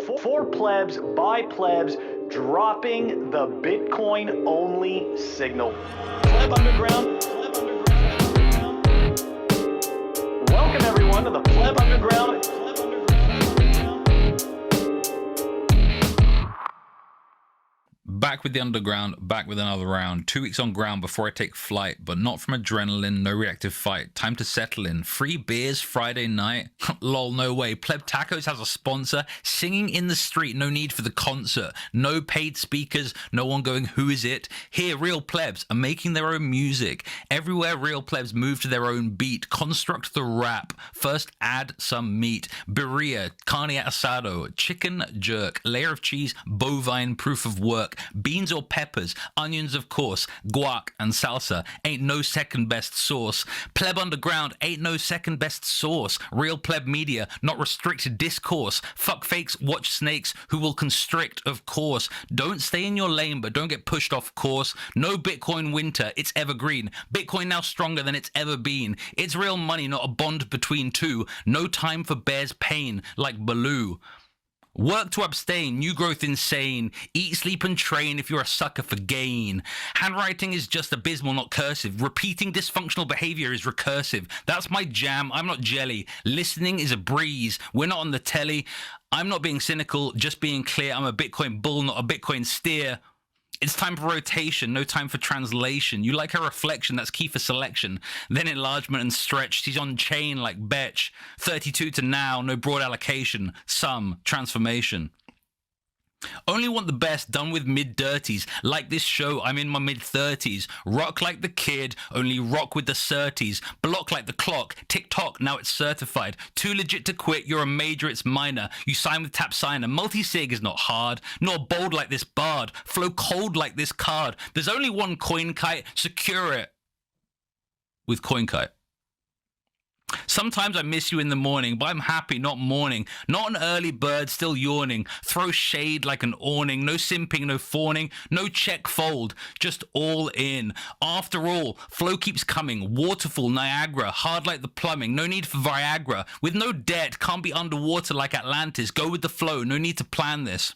For plebs, by plebs, dropping the Bitcoin-only signal. Pleb Underground. Welcome everyone to the Pleb Underground. Back with the underground, back with another round. 2 weeks on ground before I take flight, but not from adrenaline, no reactive fight. Time to settle in. Free beers Friday night? Lol, no way. PlebTacos has a sponsor. Singing in the street, no need for the concert. No paid speakers, no one going, who is it? Here, real plebs are making their own music. Everywhere real plebs move to their own beat. Construct the rap. First add some meat. Birria, carne asado, chicken jerk, layer of cheese, bovine, proof of work. Beans or peppers, onions of course, guac and salsa, ain't no second best sauce. Pleb Underground ain't no second best source. Real pleb media, not restricted discourse. Fuck fakes, watch snakes, who will constrict, of course. Don't stay in your lane, but don't get pushed off course. No Bitcoin winter, it's evergreen. Bitcoin now stronger than it's ever been. It's real money, not a bond between two. No time for bear's pain, like Baloo. Work to abstain, new growth insane. Eat, sleep, and train if you're a sucker for gain. Handwriting is just abysmal, not cursive. Repeating dysfunctional behavior is recursive. That's my jam, I'm not jelly. Listening is a breeze, we're not on the telly. I'm not being cynical, just being clear. I'm a Bitcoin bull, not a Bitcoin steer. It's time for rotation, no time for translation. You like her reflection, that's key for selection. Then enlargement and stretch, she's on chain like Betch. 32 to now, no broad allocation. Some transformation. Only want the best, done with mid-dirties. Like this show, I'm in my mid-30s. Rock like the kid, only rock with the certies. Block like the clock, tick-tock, now it's certified. Too legit to quit, you're a major, it's minor. You sign with tap signer, multi-sig is not hard. Nor bold like this bard, flow cold like this card. There's only one coin kite, secure it with coin kite. Sometimes I miss you in the morning, but I'm happy, not mourning. Not an early bird, still yawning. Throw shade like an awning. No simping, no fawning. No check fold, just all in. After all, flow keeps coming. Waterfall, Niagara, hard like the plumbing. No need for Viagra. With no debt, can't be underwater like Atlantis. Go with the flow, no need to plan this.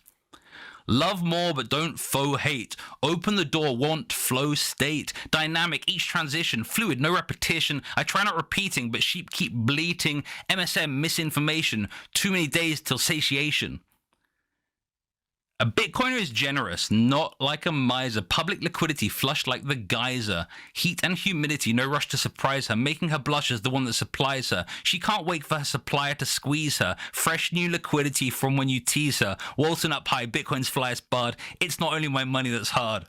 Love more, but don't faux hate. Open the door, want, flow, state. Dynamic, each transition. Fluid, no repetition. I try not repeating, but sheep keep bleating. MSM, misinformation. Too many days till satiation. A Bitcoiner is generous, not like a miser. Public liquidity flushed like the geyser. Heat and humidity, no rush to surprise her. Making her blush as the one that supplies her. She can't wait for her supplier to squeeze her. Fresh new liquidity from when you tease her. Walton up high, Bitcoin's flyest bard. It's not only my money that's hard.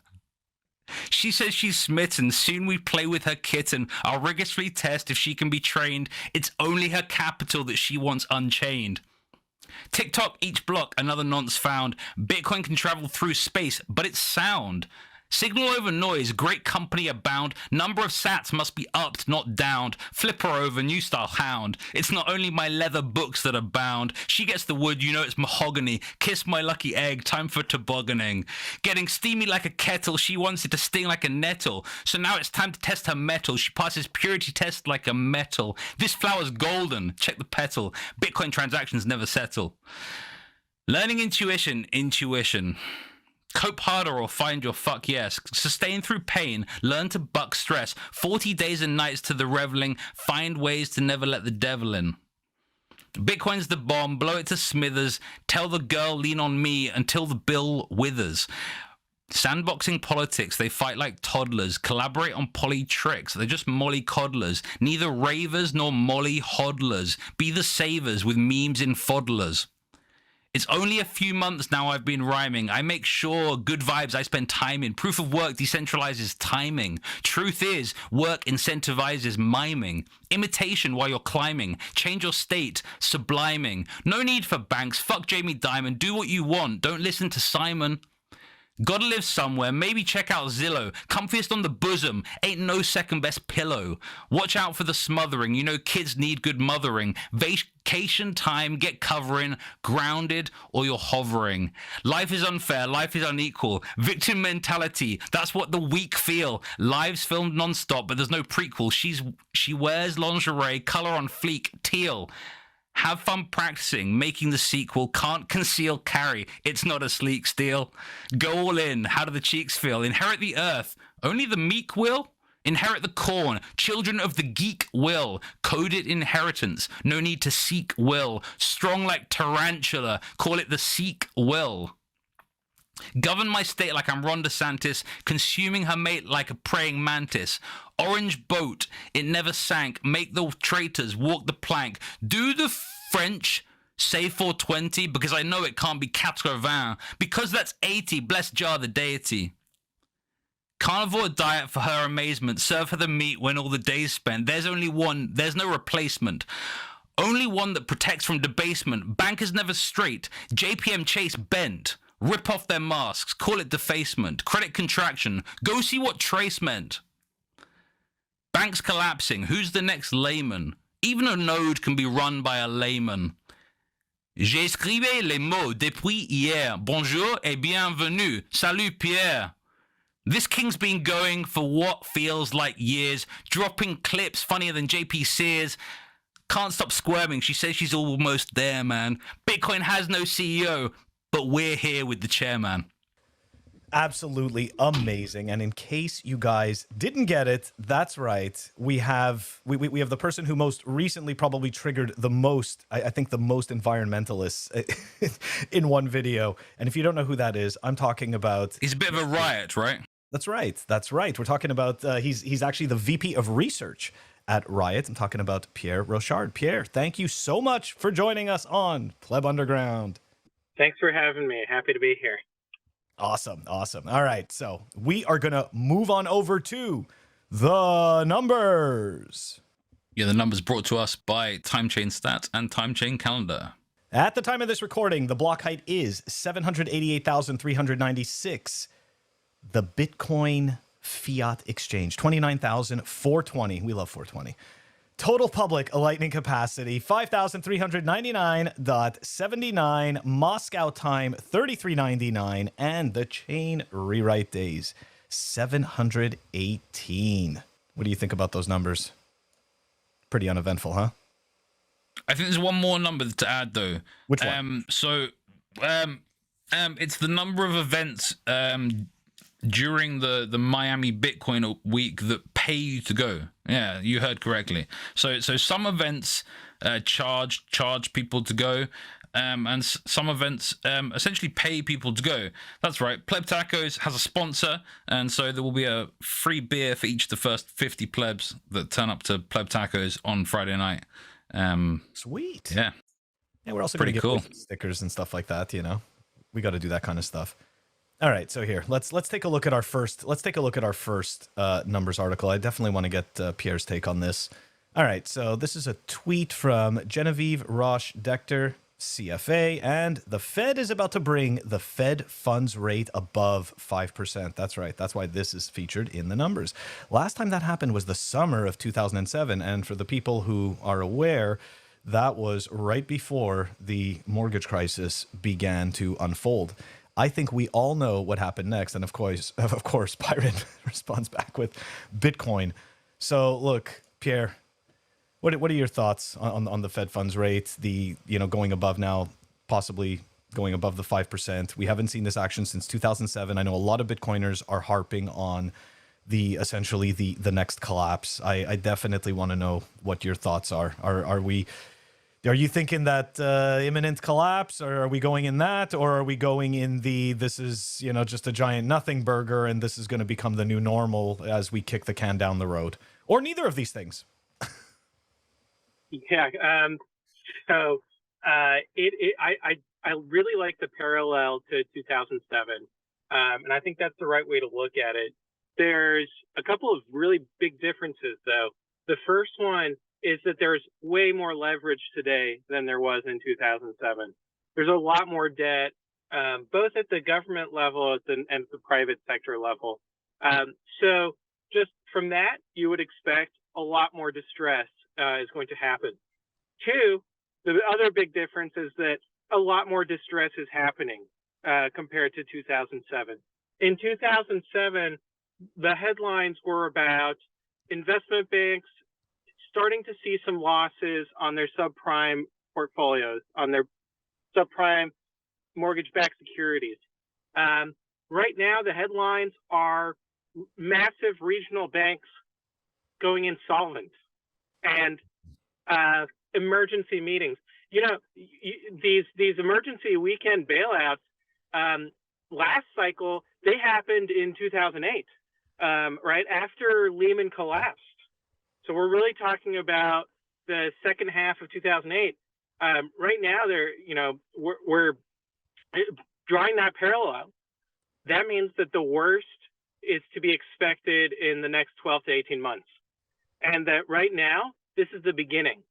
She says she's smitten. Soon we play with her kitten. I'll rigorously test if she can be trained. It's only her capital that she wants unchained. TikTok, each block, another nonce found. Bitcoin can travel through space, but it's sound. Signal over noise, great company abound. Number of sats must be upped, not downed. Flip her over, new style hound. It's not only my leather books that are bound. She gets the wood, you know it's mahogany. Kiss my lucky egg, time for tobogganing. Getting steamy like a kettle, she wants it to sting like a nettle. So now it's time to test her metal. She passes purity test like a metal. This flower's golden, check the petal. Bitcoin transactions never settle. Learning intuition. Cope harder or find your fuck yes. Sustain through pain. Learn to buck stress. 40 days and nights to the reveling. Find ways to never let the devil in. Bitcoin's the bomb. Blow it to smithers. Tell the girl lean on me until the bill withers. Sandboxing politics, they fight like toddlers. Collaborate on poly tricks, they're just mollycoddlers. Neither ravers nor molly hodlers. Be the savers with memes in fodlers. It's only a few months now I've been rhyming. I make sure good vibes I spend time in. Proof of work decentralizes timing. Truth is, work incentivizes miming. Imitation while you're climbing. Change your state, subliming. No need for banks. Fuck Jamie Dimon. Do what you want. Don't listen to Simon. Gotta live somewhere, maybe check out Zillow. Comfiest on the bosom, ain't no second best pillow. Watch out for the smothering, you know kids need good mothering. Vacation time, get covering, grounded or you're hovering. Life is unfair, life is unequal. Victim mentality, that's what the weak feel. Lives filmed non-stop, but there's no prequel. She wears lingerie, color on fleek, teal. Have fun practicing, making the sequel. Can't conceal carry. It's not a sleek steal. Go all in. How do the cheeks feel? Inherit the earth. Only the meek will? Inherit the corn. Children of the geek will. Coded inheritance. No need to seek will. Strong like tarantula. Call it the seek will. Govern my state like I'm Ron DeSantis, consuming her mate like a praying mantis. Orange boat, it never sank. Make the traitors walk the plank. Do the French say 420? Because I know it can't be 80. Because that's 80. Bless Jar the deity. Carnivore diet for her amazement. Serve her the meat when all the days spent. There's only one. There's no replacement. Only one that protects from debasement. Bankers never straight. JPM Chase bent. Rip off their masks, call it defacement, credit contraction, go see what Trace meant. Banks collapsing, who's the next layman? Even a node can be run by a layman. J'ai écrivé les mots depuis hier. Bonjour et bienvenue. Salut Pierre. This king's been going for what feels like years, dropping clips funnier than JP Sears. Can't stop squirming, she says she's almost there, man. Bitcoin has no CEO. But we're here with the chairman. Absolutely amazing. And in case you guys didn't get it, that's right. We have the person who most recently probably triggered the most, I think the most environmentalists in one video. And if you don't know who that is, I'm talking about... He's a bit of a riot, right? That's right. That's right. We're talking about, he's actually the VP of Research at Riot. I'm talking about Pierre Rochard. Pierre, thank you so much for joining us on Pleb Underground. Thanks for having me. Happy to be here. Awesome. Awesome. All right. So we are going to move on over to the numbers. Yeah, the numbers brought to us by TimeChain Stats and TimeChain Calendar. At the time of this recording, the block height is 788,396. The Bitcoin fiat exchange, 29,420. We love 420. Total public lightning capacity, 5,399.79. Moscow time, 33.99. And the chain rewrite days, 718. What do you think about those numbers? Pretty uneventful, huh? I think there's one more number to add, though. Which one? It's the number of events during the Miami Bitcoin week that pay you to go. Yeah, you heard correctly. So some events charge people to go, and some events essentially pay people to go. That's right. Pleb Tacos has a sponsor, and so there will be a free beer for each of the first 50 plebs that turn up to Pleb Tacos on Friday night. Sweet. Yeah. Yeah, we're also pretty gonna cool. get stickers and stuff like that. You know, we got to do that kind of stuff. All right, so here let's take a look at our first. Let's take a look at our first numbers article. I definitely want to get Pierre's take on this. All right, so this is a tweet from Genevieve Roche Decter, CFA, and the Fed is about to bring the Fed funds rate above 5%. That's right. That's why this is featured in the numbers. Last time that happened was the summer of 2007, and for the people who are aware, that was right before the mortgage crisis began to unfold. I think we all know what happened next, and of course, Byron responds back with Bitcoin. So, look, Pierre, what are your thoughts on the Fed funds rate? The going above now, possibly going above the 5%. We haven't seen this action since 2007. I know a lot of Bitcoiners are harping on essentially the next collapse. I definitely want to know what your thoughts are. Are you thinking that imminent collapse, or are we going in that, or are we going in this is, just a giant nothing burger and this is going to become the new normal as we kick the can down the road, or neither of these things? Yeah. I really like the parallel to 2007, and I think that's the right way to look at it. There's a couple of really big differences, though. The first one is that there's way more leverage today than there was in 2007. There's a lot more debt, both at the government level and the private sector level. So just from that, you would expect a lot more distress is going to happen. Two, the other big difference is that a lot more distress is happening compared to 2007. In 2007, the headlines were about investment banks starting to see some losses on their subprime portfolios, on their subprime mortgage-backed securities. Right now, the headlines are massive regional banks going insolvent and emergency meetings. You know, these emergency weekend bailouts, last cycle, they happened in 2008, right after Lehman collapsed. So we're really talking about the second half of 2008. Right now, we're drawing that parallel. That means that the worst is to be expected in the next 12 to 18 months. And that right now, this is the beginning.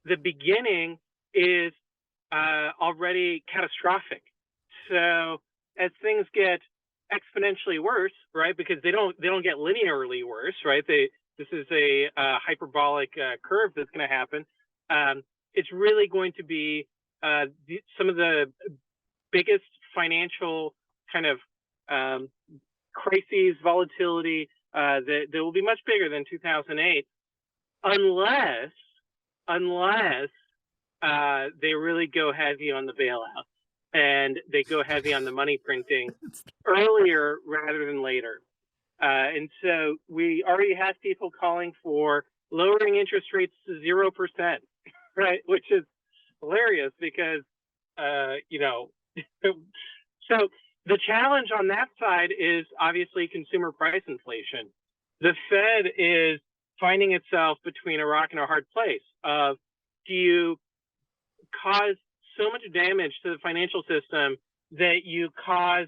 The beginning is already catastrophic. So as things get exponentially worse, right, because they don't get linearly worse, right? This is a hyperbolic curve that's going to happen. It's really going to be some of the biggest financial kind of crises, volatility that will be much bigger than 2008, unless they really go heavy on the bailouts and they go heavy on the money printing earlier rather than later. And so we already have people calling for lowering interest rates to 0%, right? Which is hilarious because, so the challenge on that side is obviously consumer price inflation. The Fed is finding itself between a rock and a hard place of, do you cause so much damage to the financial system that you cause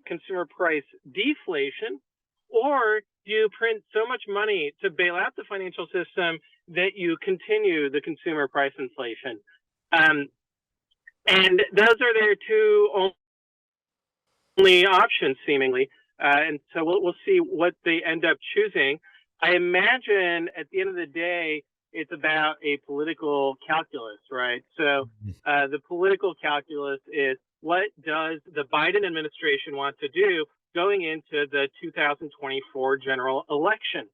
consumer price deflation, or do you print so much money to bail out the financial system that you continue the consumer price inflation? And those are their two only options, seemingly. And so we'll see what they end up choosing. I imagine at the end of the day, it's about a political calculus, right? So the political calculus is, what does the Biden administration want to do going into the 2024 general election?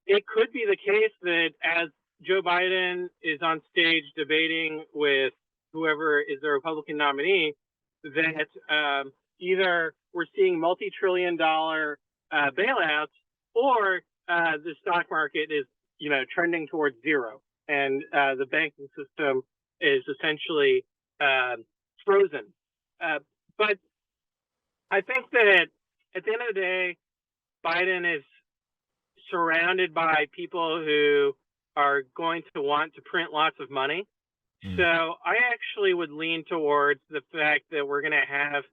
It could be the case that as Joe Biden is on stage debating with whoever is the Republican nominee, that either we're seeing multi-trillion-dollar bailouts, or the stock market is, trending towards zero, and the banking system is essentially frozen. But I think that at the end of the day, Biden is surrounded by people who are going to want to print lots of money. So I actually would lean towards the fact that we're going to have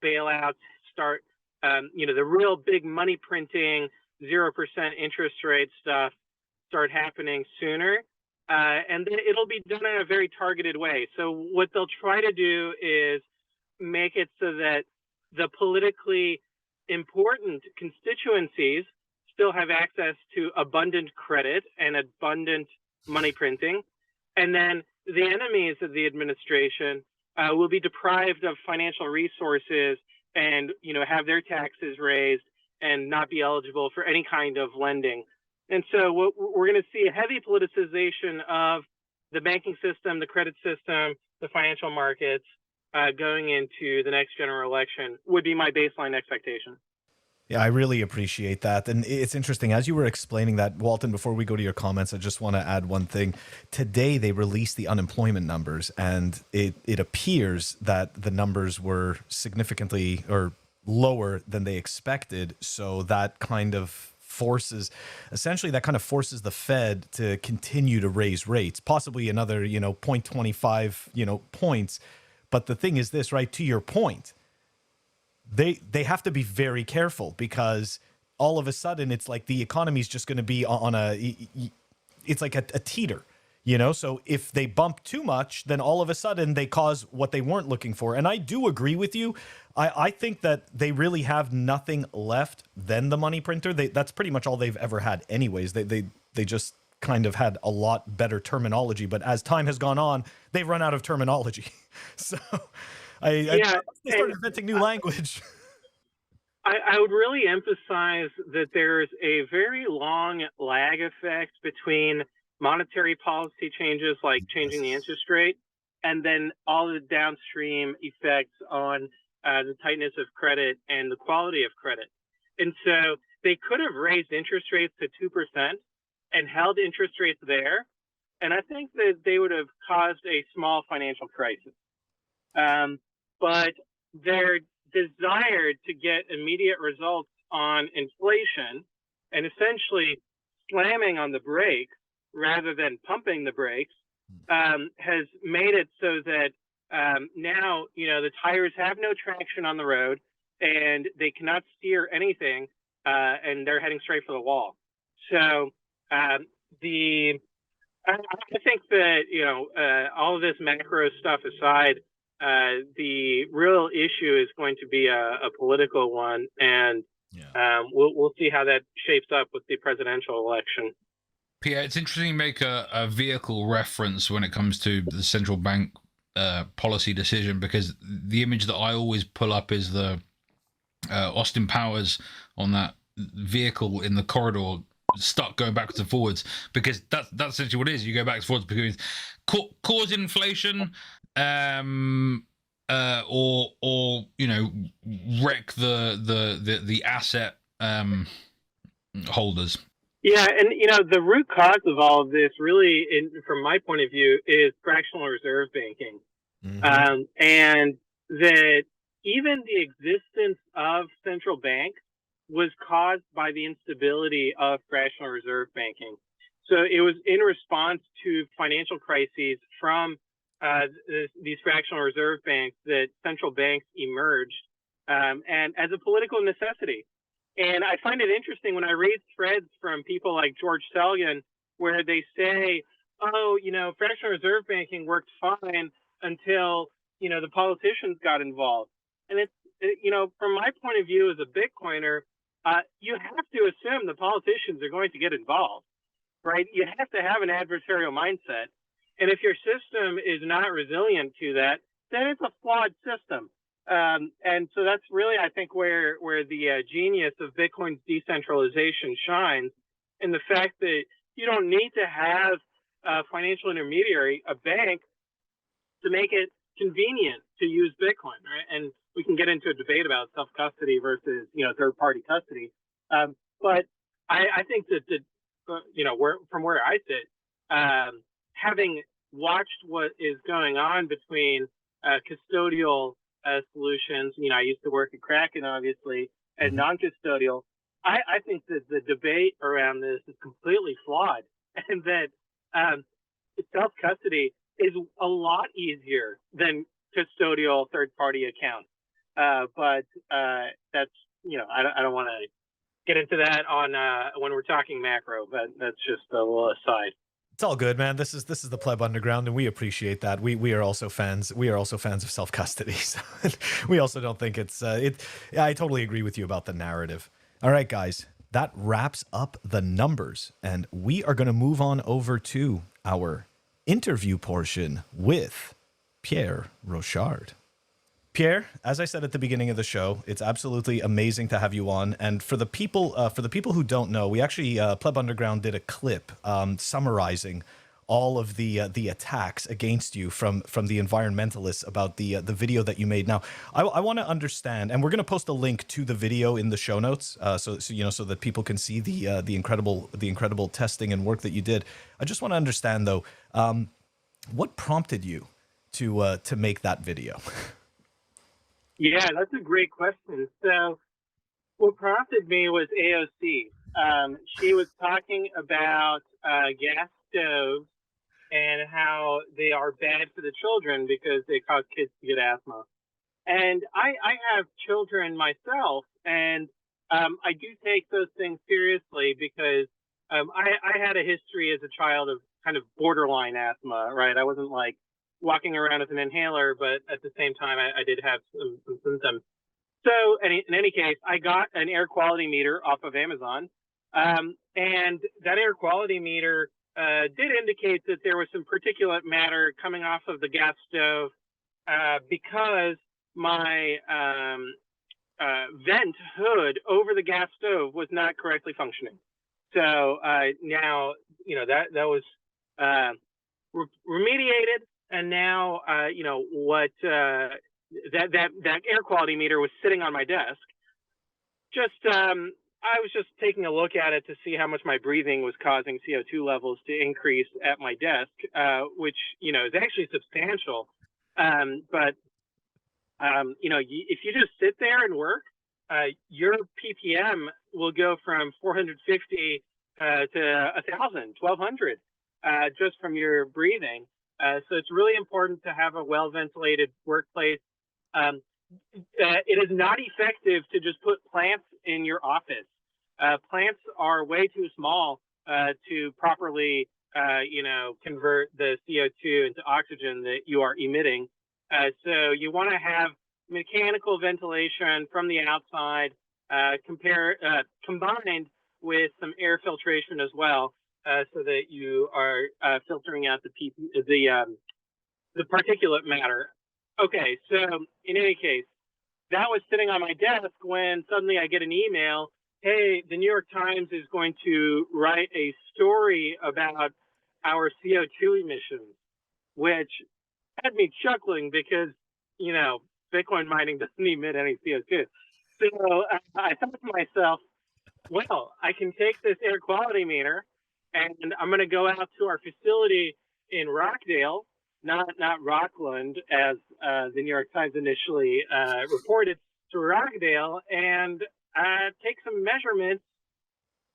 bailouts start, the real big money printing, 0% interest rate stuff start happening sooner. And it'll be done in a very targeted way. So what they'll try to do is make it so that the politically important constituencies still have access to abundant credit and abundant money printing. And then the enemies of the administration will be deprived of financial resources and, have their taxes raised and not be eligible for any kind of lending. And so we're going to see a heavy politicization of the banking system, the credit system, the financial markets going into the next general election would be my baseline expectation. Yeah, I really appreciate that. And it's interesting, as you were explaining that, Walton, before we go to your comments, I just want to add one thing. Today, they released the unemployment numbers, and it appears that the numbers were significantly or lower than they expected. So that kind of forces the Fed to continue to raise rates, possibly another, 0.25, points. But the thing is this, right, to your point, they have to be very careful, because all of a sudden it's like the economy is just going to be on it's like a teeter, so if they bump too much, then all of a sudden they cause what they weren't looking for. And I do agree with you. I think that they really have nothing left than the money printer. That's pretty much all they've ever had anyways. They just kind of had a lot better terminology, but as time has gone on, they've run out of terminology. So they start inventing new language. I would really emphasize that there's a very long lag effect between monetary policy changes like changing the interest rate, and then all the downstream effects on the tightness of credit and the quality of credit. And so they could have raised interest rates to 2% and held interest rates there. And I think that they would have caused a small financial crisis. But their desire to get immediate results on inflation and essentially slamming on the brakes rather than pumping the brakes has made it so that now, the tires have no traction on the road and they cannot steer anything, and they're heading straight for the wall. So I think that, all of this macro stuff aside, the real issue is going to be a political one, and we'll see how that shapes up with the presidential election. Pierre, it's interesting you make a vehicle reference when it comes to the central bank policy decision, because the image that I always pull up is the Austin Powers on that vehicle in the corridor, stuck going backwards and forwards, because that's essentially what it is. You go backwards and forwards because cause inflation, or wreck the asset holders. Yeah, and the root cause of all of this, really, from my point of view, is fractional reserve banking, and that even the existence of central banks was caused by the instability of fractional reserve banking. So it was in response to financial crises from these fractional reserve banks that central banks emerged, and as a political necessity. And I find it interesting when I read threads from people like George Selgin, where they say, oh, fractional reserve banking worked fine until, the politicians got involved. And it's, from my point of view as a Bitcoiner, you have to assume the politicians are going to get involved, right? You have to have an adversarial mindset. And if your system is not resilient to that, then it's a flawed system. And so that's really, I think, where the genius of Bitcoin's decentralization shines, in the fact that you don't need to have a financial intermediary, a bank, to make it convenient to use Bitcoin, right? And we can get into a debate about self-custody versus, third-party custody. But I think that, from where I sit, having watched what is going on between custodial solutions, I used to work at Kraken, obviously, and non-custodial, I think that the debate around this is completely flawed, and that self-custody is a lot easier than custodial third-party accounts. But that's, I don't want to get into that on when we're talking macro, but that's just a little aside. It's all good, man. This is the Pleb Underground, and we appreciate that. We are also fans. We are also fans of self-custody. So we also don't think it's Yeah, I totally agree with you about the narrative. All right, guys, that wraps up the numbers, and we are going to move on over to our interview portion with Pierre Rochard. Pierre, as I said at the beginning of the show, it's absolutely amazing to have you on. And for the people who don't know, we actually Pleb Underground did a clip summarizing all of the attacks against you from the environmentalists about the video that you made. Now, I want to understand, and we're going to post a link to the video in the show notes, so that people can see the incredible testing and work that you did. I just want to understand though, what prompted you to make that video? Yeah, that's a great question. So what prompted me was AOC. She was talking about gas stoves and how they are bad for the children because they cause kids to get asthma. And I have children myself, and I do take those things seriously because I had a history as a child of kind of borderline asthma, right? I wasn't like walking around with an inhaler, but at the same time, I did have some symptoms. So in any case, I got an air quality meter off of Amazon, and that air quality meter did indicate that there was some particulate matter coming off of the gas stove because my vent hood over the gas stove was not correctly functioning. So now, that was remediated, and now what that air quality meter was sitting on my desk. I was just taking a look at it to see how much my breathing was causing CO2 levels to increase at my desk, which is actually substantial. But if you just sit there and work, your ppm will go from 450 to 1,000, 1,200, just from your breathing. So it's really important to have a well-ventilated workplace. It is not effective to just put plants in your office. Plants are way too small to properly, convert the CO2 into oxygen that you are emitting. So you want to have mechanical ventilation from the outside, combined with some air filtration as well, so that you are filtering out the particulate matter. Okay, so in any case, that was sitting on my desk when suddenly I get an email. Hey, the New York Times is going to write a story about our CO2 emissions, which had me chuckling because, Bitcoin mining doesn't emit any CO2. So I thought to myself, well, I can take this air quality meter and I'm going to go out to our facility in Rockdale, not Rockland, as the New York Times initially reported, to Rockdale, and take some measurements.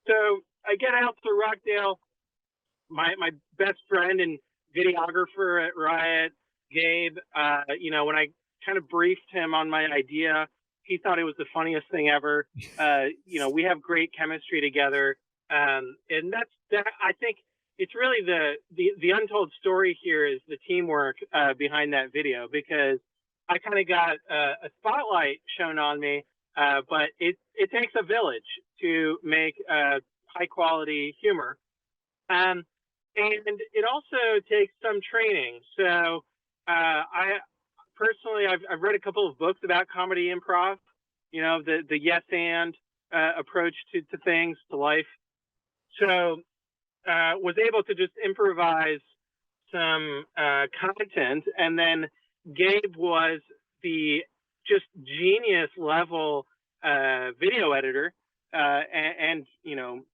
So I get out to Rockdale. My best friend and videographer at Riot, Gabe, when I kind of briefed him on my idea, he thought it was the funniest thing ever. We have great chemistry together, and that. I think it's really the untold story here is the teamwork behind that video, because I kind of got a spotlight shown on me, but it takes a village to make high quality humor. And it also takes some training. So I personally, I've read a couple of books about comedy improv, the yes and approach to things, to life. So was able to just improvise some content, and then Gabe was the just genius level video editor, and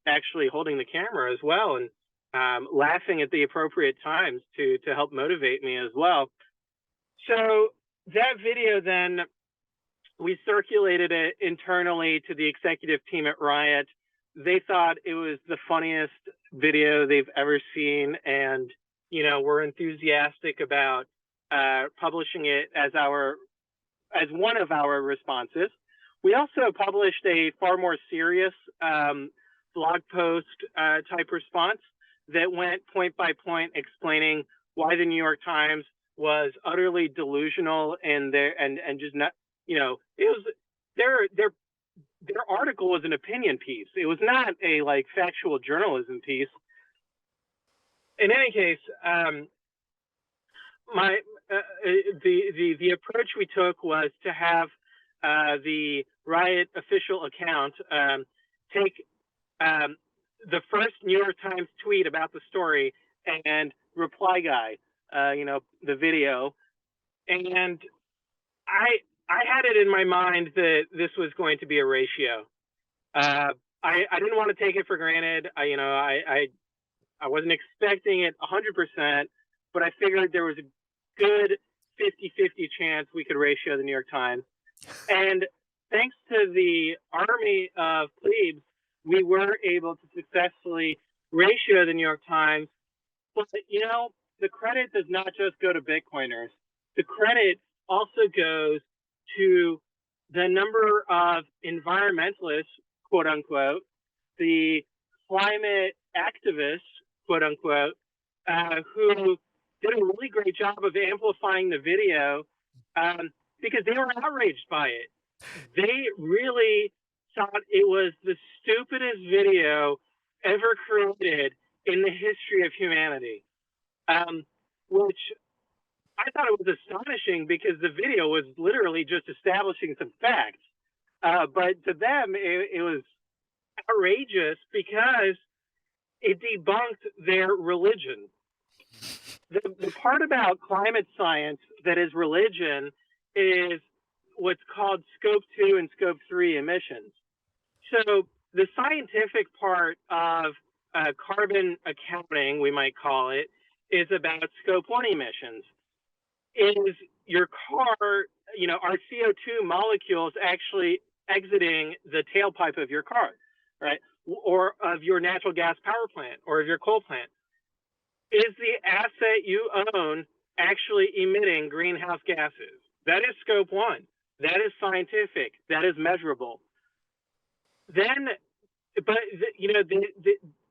actually holding the camera as well, and laughing at the appropriate times to help motivate me as well. So that video, then we circulated it internally to the executive team at Riot. They thought it was the funniest video they've ever seen, and were enthusiastic about publishing it as one of our responses. We also published a far more serious blog post type response that went point by point explaining why the New York Times was utterly delusional and just not, it was their article was an opinion piece. It was not a factual journalism piece. In any case, the approach we took was to have the Riot official account take the first New York Times tweet about the story and reply guy, the video. And I had it in my mind that this was going to be a ratio. I didn't want to take it for granted. I wasn't expecting it 100%, but I figured there was a good 50-50 chance we could ratio the New York Times. And thanks to the army of plebes, we were able to successfully ratio the New York Times. But, the credit does not just go to Bitcoiners. The credit also goes to the number of environmentalists, quote unquote, the climate activists, quote unquote, who did a really great job of amplifying the video because they were outraged by it. They really thought it was the stupidest video ever created in the history of humanity, which I thought it was astonishing because the video was literally just establishing some facts. But to them, it was outrageous because it debunked their religion. the part about climate science that is religion is what's called scope 2 and scope 3 emissions. So the scientific part of carbon accounting, we might call it, is about scope 1 emissions. Is your car, are CO2 molecules actually exiting the tailpipe of your car, right? Or of your natural gas power plant or of your coal plant? Is the asset you own actually emitting greenhouse gases? That is scope 1. That is scientific. That is measurable. Then, but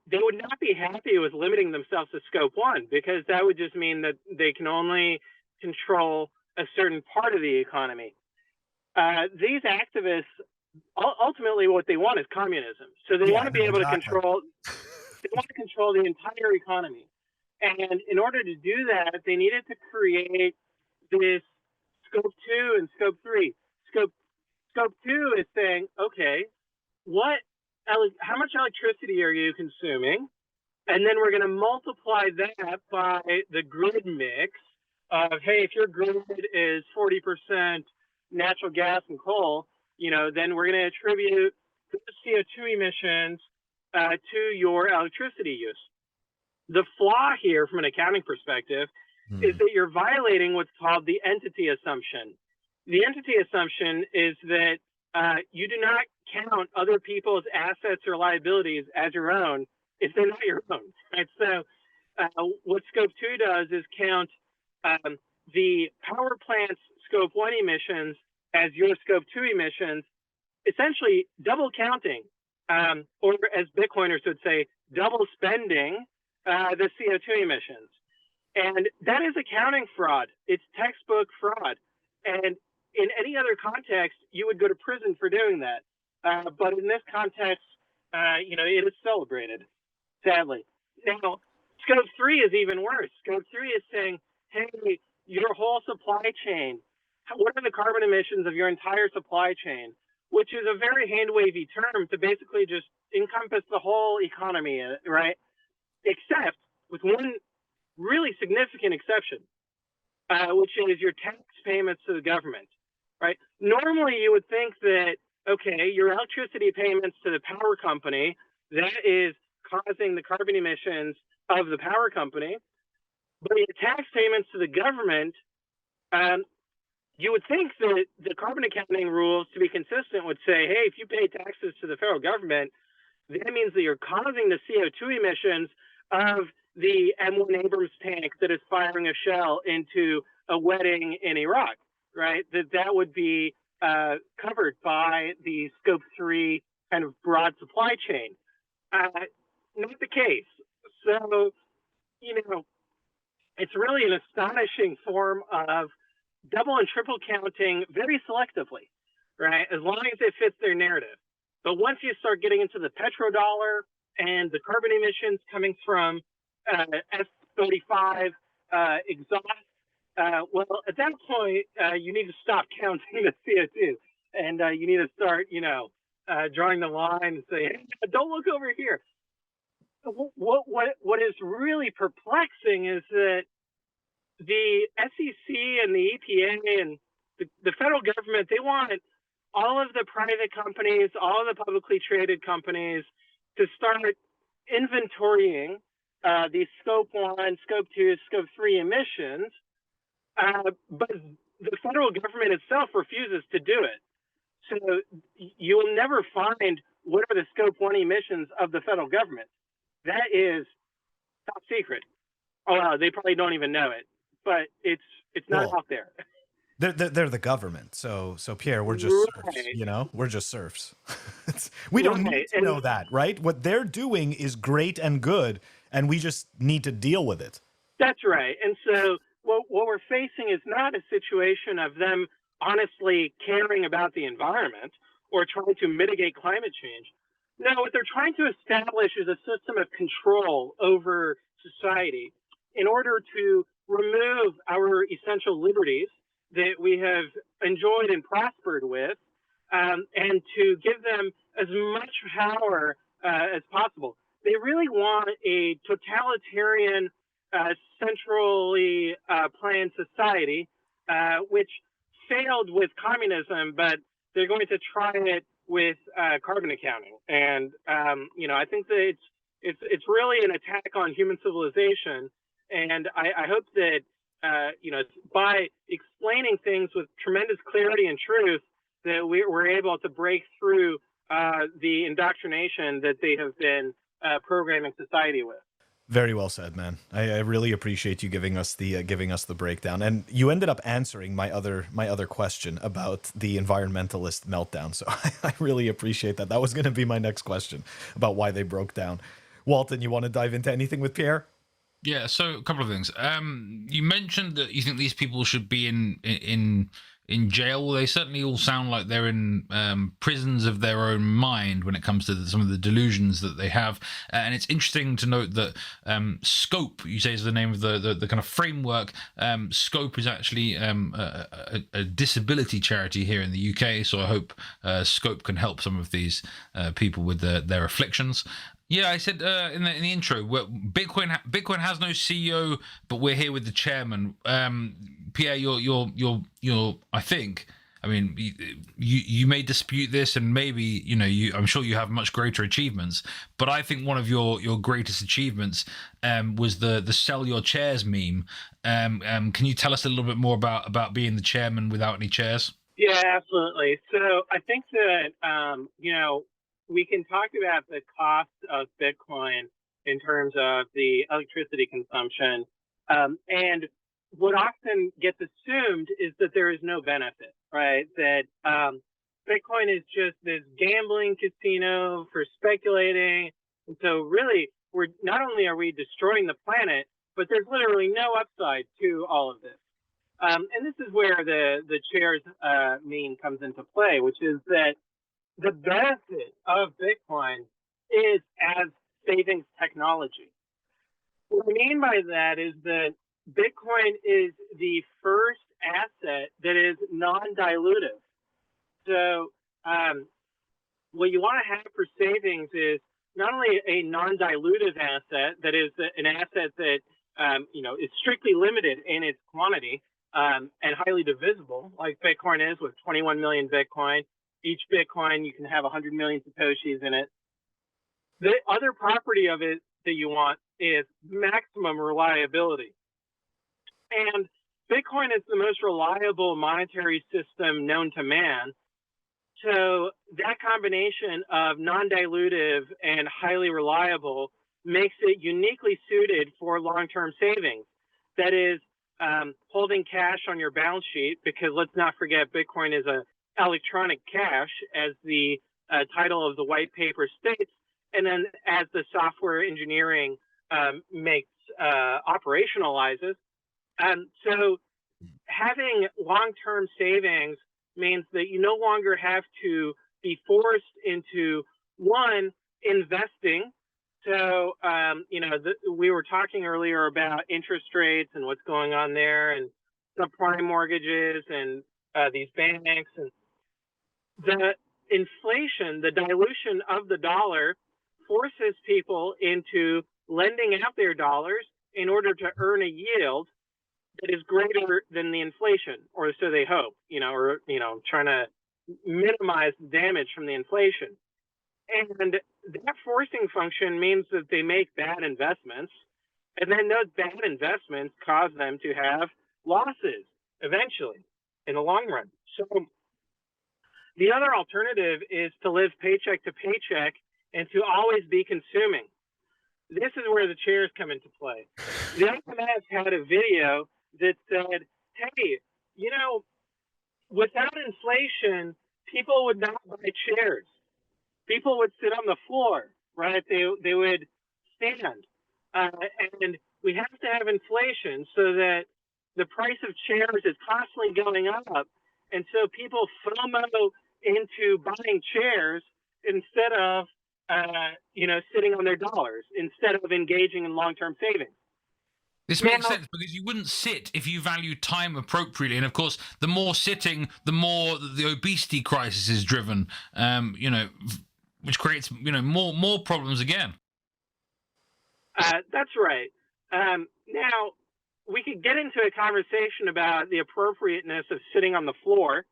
they would not be happy with limiting themselves to scope 1, because that would just mean that they can only control a certain part of the economy. These activists, ultimately what they want is communism. So they want to be able to control, they want to control the entire economy. And in order to do that, they needed to create this scope 2 and scope 3. Scope 2 is saying, okay, how much electricity are you consuming? And then we're going to multiply that by the grid mix of, hey, if your grid is 40% natural gas and coal, then we're going to attribute the CO2 emissions to your electricity use. The flaw here from an accounting perspective is that you're violating what's called the entity assumption. The entity assumption is that you do not count other people's assets or liabilities as your own if they're not your own, right? So what scope 2 does is count the power plant's scope 1 emissions as your scope 2 emissions, essentially double counting, or as Bitcoiners would say, double spending the CO2 emissions. And that is accounting fraud. It's textbook fraud. And in any other context, you would go to prison for doing that. But in this context, it is celebrated, sadly. Now, scope 3 is even worse. Scope 3 is saying, hey, your whole supply chain, what are the carbon emissions of your entire supply chain? Which is a very hand-wavy term to basically just encompass the whole economy, right? Except with one really significant exception, which is your tax payments to the government, right? Normally, you would think that, okay, your electricity payments to the power company, that is causing the carbon emissions of the power company, but your tax payments to the government, you would think that the carbon accounting rules, to be consistent, would say, hey, if you pay taxes to the federal government, that means that you're causing the CO2 emissions of the M1 Abrams tank that is firing a shell into a wedding in Iraq, right? That would be covered by the scope 3 kind of broad supply chain. Not the case. So, it's really an astonishing form of double and triple counting very selectively, right? As long as it fits their narrative. But once you start getting into the petrodollar and the carbon emissions coming from S35 exhaust, well, at that point, you need to stop counting the CO2, and you need to start, drawing the line and say, hey, don't look over here. What is really perplexing is that the SEC and the EPA and the federal government, they want all of the private companies, all of the publicly traded companies to start inventorying these scope 1, scope 2, scope 3 emissions, but the federal government itself refuses to do it. So you will never find what are the scope 1 emissions of the federal government. That is top secret. Oh, well, they probably don't even know it, but it's not out there. They're the government. So Pierre, we're just serfs, we're just serfs. We don't need to know that, right? What they're doing is great and good, and we just need to deal with it. That's right. And so what we're facing is not a situation of them honestly caring about the environment or trying to mitigate climate change. No, what they're trying to establish is a system of control over society in order to remove our essential liberties that we have enjoyed and prospered with, and to give them as much power as possible. They really want a totalitarian centrally planned society, which failed with communism, but they're going to try it with carbon accounting. And I think that it's really an attack on human civilization. And I hope that by explaining things with tremendous clarity and truth, that we're able to break through the indoctrination that they have been programming society with. Very well said, man. I really appreciate you giving us the breakdown, and you ended up answering my other question about the environmentalist meltdown. So I really appreciate that. That was going to be my next question about why they broke down. Walton, you want to dive into anything with Pierre? Yeah. So a couple of things. You mentioned that you think these people should be in jail. Well, they certainly all sound like they're in prisons of their own mind when it comes to some of the delusions that they have. And it's interesting to note that Scope, you say, is the name of the kind of framework. Scope is actually a disability charity here in the UK. So I hope Scope can help some of these people with their afflictions. Yeah, I said in the intro, Bitcoin has no CEO, but we're here with the chairman. Pierre, you're I think, I mean, you may dispute this, and maybe I'm sure you have much greater achievements, but I think one of your greatest achievements was the sell your chairs meme. Can you tell us a little bit more about being the chairman without any chairs? Yeah, absolutely. So I think that we can talk about the cost of Bitcoin in terms of the electricity consumption. And what often gets assumed is that there is no benefit, right? That Bitcoin is just this gambling casino for speculating. And so really, not only are we destroying the planet, but there's literally no upside to all of this. And this is where the chairs meme comes into play, which is that the benefit of Bitcoin is as savings technology. What I mean by that is that Bitcoin is the first asset that is non-dilutive. So what you want to have for savings is not only a non-dilutive asset, that is an asset that is strictly limited in its quantity and highly divisible, like Bitcoin is with 21 million Bitcoin. Each Bitcoin, you can have 100 million Satoshis in it. The other property of it that you want is maximum reliability. And Bitcoin is the most reliable monetary system known to man. So that combination of non-dilutive and highly reliable makes it uniquely suited for long-term savings. That is, holding cash on your balance sheet, because let's not forget Bitcoin is a electronic cash, as the title of the white paper states, and then as the software engineering operationalizes. So having long-term savings means that you no longer have to be forced into investing. So we were talking earlier about interest rates and what's going on there, and subprime mortgages and these banks, and the inflation, the dilution of the dollar, forces people into lending out their dollars in order to earn a yield that is greater than the inflation, or so they hope, trying to minimize the damage from the inflation. And that forcing function means that they make bad investments, and then those bad investments cause them to have losses eventually in the long run. So the other alternative is to live paycheck to paycheck and to always be consuming. This is where the chairs come into play. The IMF had a video that said, hey, without inflation, people would not buy chairs. People would sit on the floor, right? They would stand. And we have to have inflation so that the price of chairs is constantly going up. And so people FOMO into buying chairs instead of, sitting on their dollars, instead of engaging in long-term savings. This makes sense, because you wouldn't sit if you value time appropriately. And of course, the more sitting, the more the obesity crisis is driven, which creates, more problems again. That's right. Now, we could get into a conversation about the appropriateness of sitting on the floor.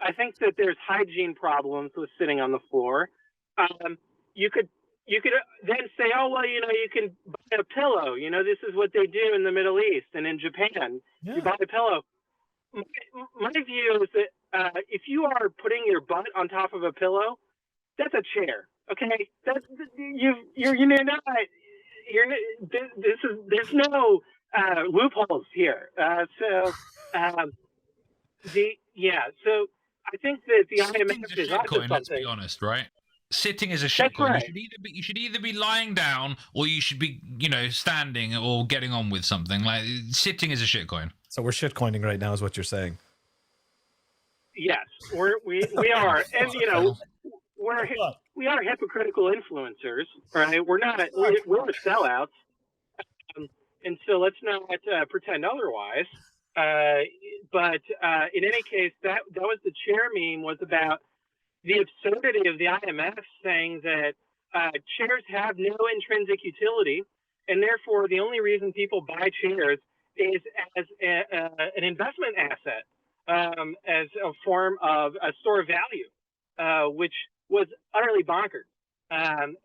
I think that there's hygiene problems with sitting on the floor. You could then say, oh, well, you can buy a pillow. This is what they do in the Middle East and in Japan. Yeah. You buy a pillow. My view is that if you are putting your butt on top of a pillow, that's a chair. Okay, there's no loopholes here. So I think that the IMF is onto something. Let's be honest, right? Sitting is a shitcoin. Right. You should either be lying down or you should be, standing or getting on with something. Like sitting is a shitcoin. So we're shitcoining right now, is what you're saying? Yes, we are, and we are hypocritical influencers, right? We're sellouts, and so let's not pretend otherwise. But in any case, that was the chair meme, was about the absurdity of the IMF saying that chairs have no intrinsic utility, and therefore the only reason people buy chairs is as an investment asset, as a form of a store of value, which was utterly bonkers. And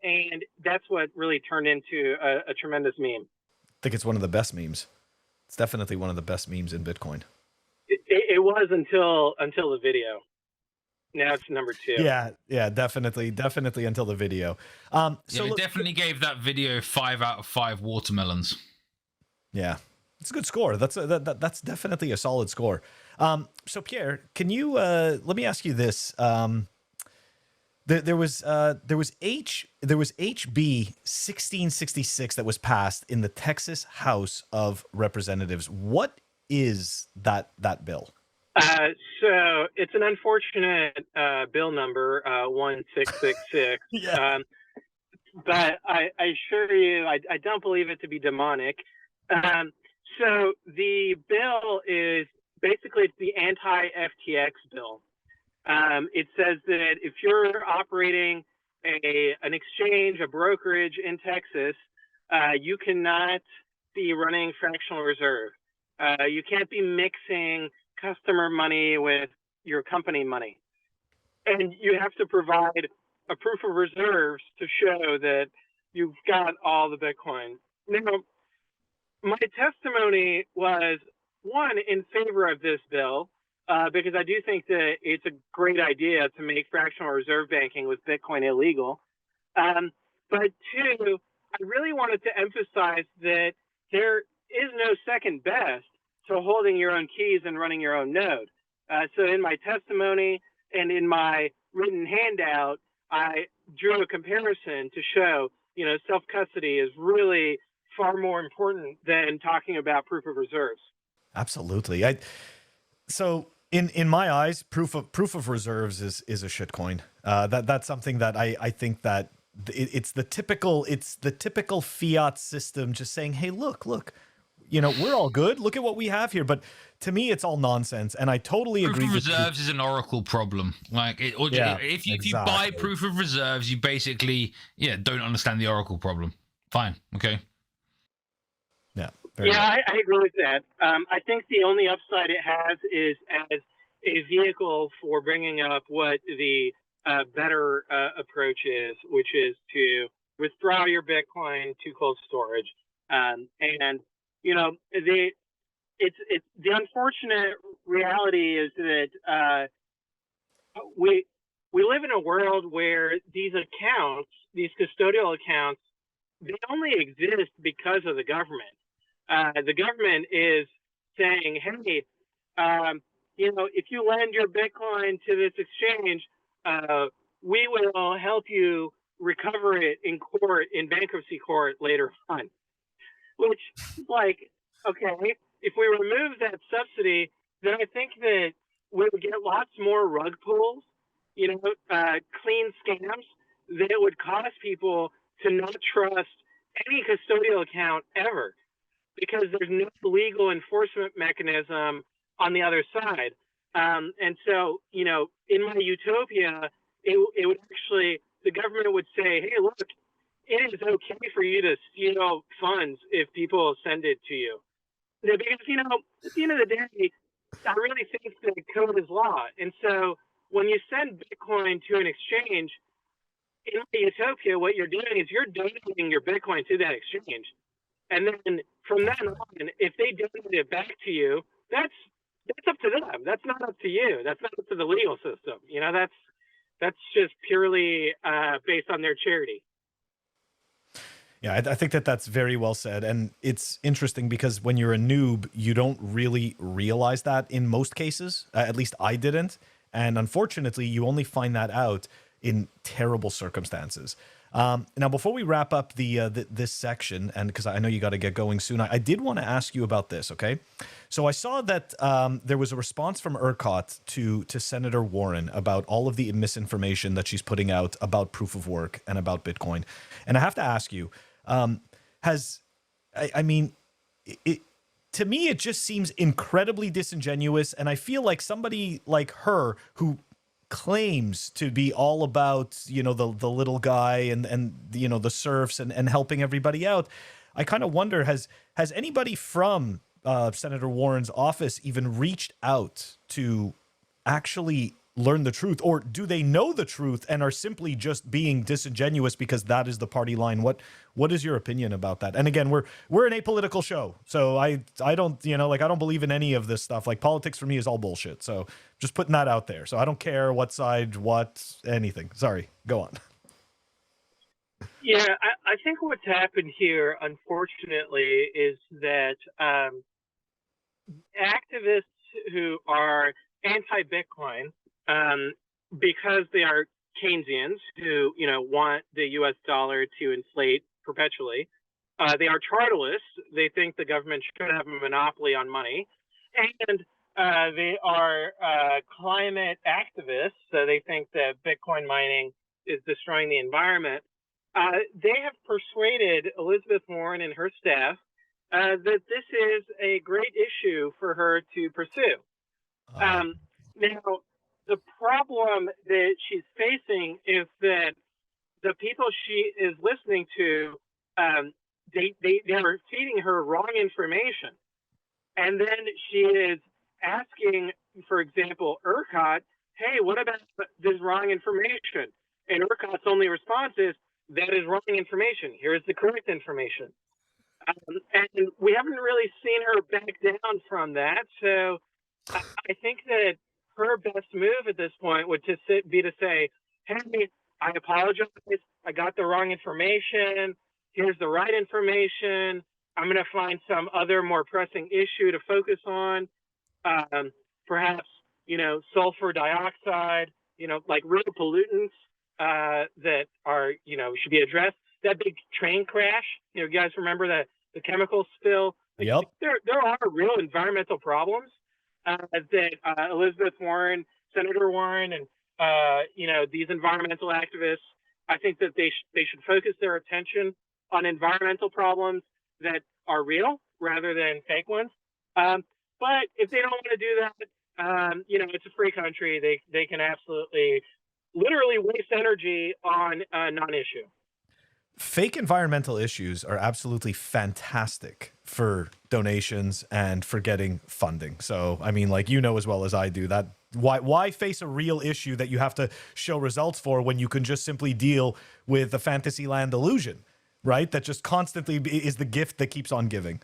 that's what really turned into a tremendous meme. I think it's one of the best memes. It's definitely one of the best memes in Bitcoin. It was until the video. Now it's number 2. Yeah, definitely until the video. Definitely gave that video 5 out of 5 watermelons. Yeah, it's a good score. That's definitely a solid score. So Pierre, can you let me ask you this? There was HB 1666 that was passed in the Texas House of Representatives. What is that bill? So it's an unfortunate bill number 1666. Yeah. But I assure you, I don't believe it to be demonic. So the bill is basically, it's the anti-FTX bill. It says that if you're operating an exchange, a brokerage in Texas, you cannot be running fractional reserve. You can't be mixing customer money with your company money. And you have to provide a proof of reserves to show that you've got all the Bitcoin. Now, my testimony was, one, in favor of this bill, because I do think that it's a great idea to make fractional reserve banking with Bitcoin illegal. But two, I really wanted to emphasize that there is no second best to holding your own keys and running your own node. So in my testimony and in my written handout, I drew a comparison to show, self-custody is really far more important than talking about proof of reserves. Absolutely. So in my eyes, proof of reserves is a shitcoin. That's something that I think that it's the typical fiat system just saying, hey, look, we're all good. Look at what we have here. But to me, it's all nonsense. And I totally agree. Proof of reserves is an Oracle problem. If you buy proof of reserves, you basically, don't understand the Oracle problem. Fine. Okay. Yeah. I agree with that. I think the only upside it has is as a vehicle for bringing up what the better approach is, which is to withdraw your Bitcoin to cold storage. And the unfortunate reality is that we live in a world where these accounts, these custodial accounts, they only exist because of the government. The government is saying, hey, if you lend your Bitcoin to this exchange, we will help you recover it in court, in bankruptcy court later on. Which, okay, if we remove that subsidy, then I think that we would get lots more rug pulls, clean scams that would cause people to not trust any custodial account ever, because there's no legal enforcement mechanism on the other side. And so, in my utopia, it would actually, the government would say, hey, look, it is okay for you to steal funds if people send it to you. Because, at the end of the day, I really think that code is law. And so when you send Bitcoin to an exchange, in the utopia, what you're doing is you're donating your Bitcoin to that exchange. And then from then on, if they donate it back to you, that's up to them. That's not up to you. That's not up to the legal system. That's just purely based on their charity. Yeah, I think that's very well said. And it's interesting because when you're a noob, you don't really realize that in most cases. At least I didn't. And unfortunately, you only find that out in terrible circumstances. Now, before we wrap up this section, and because I know you got to get going soon, I did want to ask you about this, okay? So I saw that there was a response from ERCOT to Senator Warren about all of the misinformation that she's putting out about proof of work and about Bitcoin. And I have to ask you, to me, it just seems incredibly disingenuous. And I feel like somebody like her who claims to be all about, the little guy and the serfs and helping everybody out. I kind of wonder, has anybody from Senator Warren's office even reached out to actually learn the truth, or do they know the truth and are simply just being disingenuous because that is the party line? What is your opinion about that? And again, we're an apolitical show, so I don't I don't believe in any of this stuff. Like, politics for me is all bullshit. So just putting that out there. So I don't care what side, anything. Sorry, go on. Yeah, I think what's happened here, unfortunately, is that activists who are anti-Bitcoin, because they are Keynesians who, want the U.S. dollar to inflate perpetually. They are chartalists. They think the government should have a monopoly on money. And they are climate activists. So they think that Bitcoin mining is destroying the environment. They have persuaded Elizabeth Warren and her staff that this is a great issue for her to pursue. Now, the problem that she's facing is that the people she is listening to, they are feeding her wrong information. And then she is asking, for example, ERCOT, hey, what about this wrong information? And ERCOT's only response is, that is wrong information. Here's the correct information. And we haven't really seen her back down from that. So I think that her best move at this point would be to say, hey, I apologize. I got the wrong information. Here's the right information. I'm going to find some other more pressing issue to focus on. Perhaps, sulfur dioxide, like real pollutants that are, should be addressed. That big train crash, you guys remember the chemical spill? Yep. There are real environmental problems that Elizabeth Warren, Senator Warren, and these environmental activists, I think that they should focus their attention on environmental problems that are real rather than fake ones. But if they don't want to do that, it's a free country. They can absolutely, literally waste energy on a non-issue. Fake environmental issues are absolutely fantastic for donations and for getting funding. So, as well as I do, that why face a real issue that you have to show results for when you can just simply deal with the Fantasyland illusion, right? That just constantly is the gift that keeps on giving.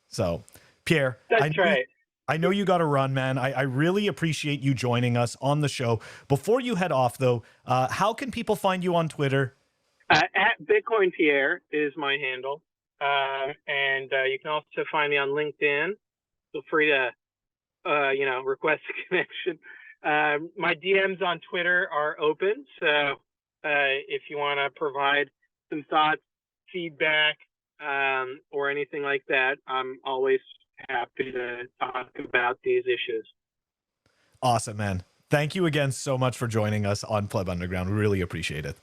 So, Pierre, that's right. I know you got to run, man. I really appreciate you joining us on the show. Before you head off, though, how can people find you on Twitter? At Bitcoin Pierre is my handle. And you can also find me on LinkedIn. Feel free to, request a connection. My DMs on Twitter are open. So if you want to provide some thoughts, feedback, or anything like that, I'm always happy to talk about these issues. Awesome, man. Thank you again so much for joining us on Pleb Underground. We really appreciate it.